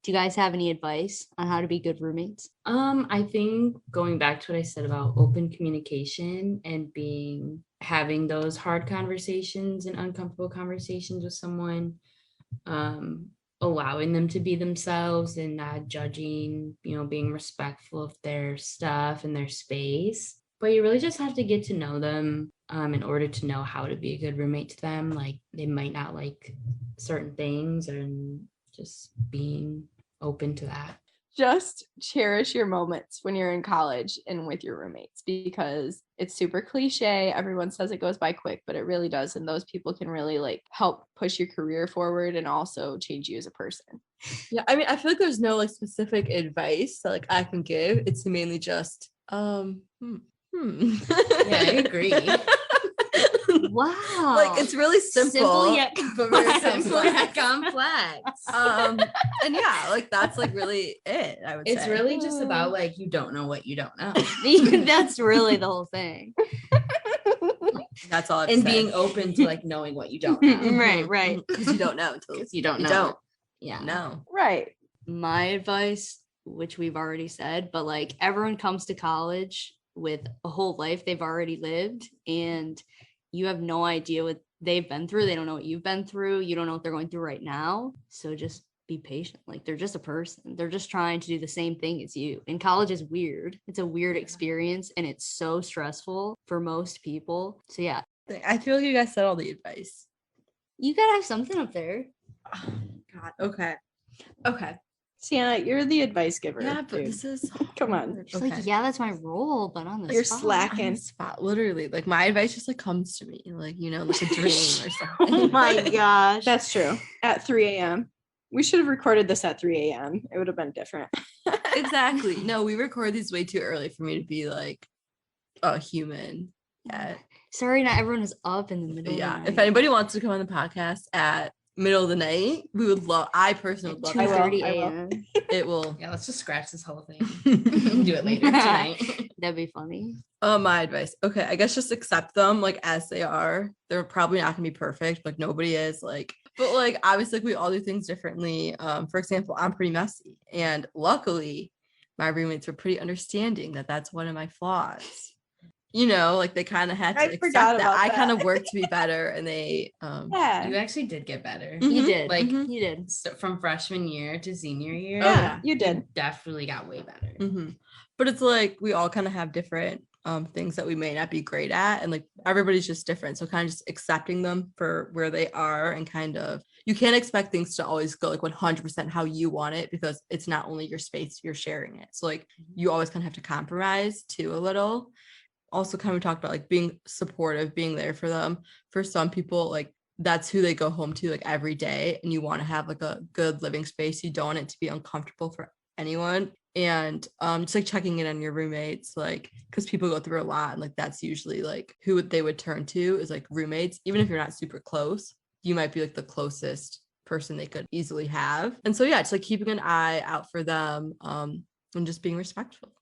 Do you guys have any advice on how to be good roommates? I think going back to what I said about open communication and having those hard conversations and uncomfortable conversations with someone, um, allowing them to be themselves and not judging, being respectful of their stuff and their space. But you really just have to get to know them in order to know how to be a good roommate to them. Like they might not like certain things, and just being open to that. Just cherish your moments when you're in college and with your roommates, because it's super cliche. Everyone says it goes by quick, but it really does. And those people can really like help push your career forward and also change you as a person. Yeah, I mean, I feel like there's no like specific advice that like I can give. It's mainly just Yeah, I agree. Wow. Like it's really simple yet But very simple yet complex. and yeah, like that's like really it, I would say. It's really just about like you don't know what you don't know. That's really the whole thing. That's all. And being open to like knowing what you don't know. Right. Because you don't know until You don't know. you don't. Yeah. No. Right. My advice, which we've already said, but like everyone comes to college with a whole life they've already lived, and you have no idea what they've been through. They don't know what you've been through. You don't know what they're going through right now. So just be patient. Like they're just a person. They're just trying to do the same thing as you. And college is weird. It's a weird experience, and it's so stressful for most people. So yeah, I feel like you guys said all the advice. you gotta have something up there. Oh, God. Okay. Sienna, you're the advice giver. Yeah, but dude. this is Come on. hard. She's like, yeah, that's my role, but on the You're spot. slacking. On the spot, literally. Like my advice just like comes to me, like like a dream or something. Oh my gosh. That's true. At 3 a.m. We should have recorded this at 3 a.m. It would have been different. Exactly. No, we record these way too early for me to be like a human yet. Sorry, not everyone is up in the middle. Yeah. of the If night. anybody wants to come on the podcast at middle of the night, we would love. I personally would love. 2:30 I will. a.m. It will. Yeah, let's just scratch this whole thing. We'll do it later tonight. That'd be funny. My advice. Okay, I guess just accept them like as they are. They're probably not gonna be perfect. Like nobody is. Like, but like obviously like, we all do things differently. For example, I'm pretty messy, and luckily, my roommates were pretty understanding that that's one of my flaws. Like they kind of had to I accept forgot that. about I that. kind of worked to be better, and they Yeah. You actually did get better. You did. Like You did. so from freshman year to senior year. Yeah, you did. Definitely got way better. But it's like we all kind of have different things that we may not be great at, and like everybody's just different, so kind of just accepting them for where they are, and kind of you can't expect things to always go like 100% how you want it, because it's not only your space, you're sharing it, so like you always kind of have to compromise too a little. Also kind of talked about like being supportive, being there for them. For some people, like that's who they go home to like every day, and you want to have like a good living space. You don't want it to be uncomfortable for anyone. And just like checking in on your roommates, like because people go through a lot, and like that's usually like who they would turn to is like roommates. Even if you're not super close, you might be like the closest person they could easily have. And so yeah, it's like keeping an eye out for them, and just being respectful.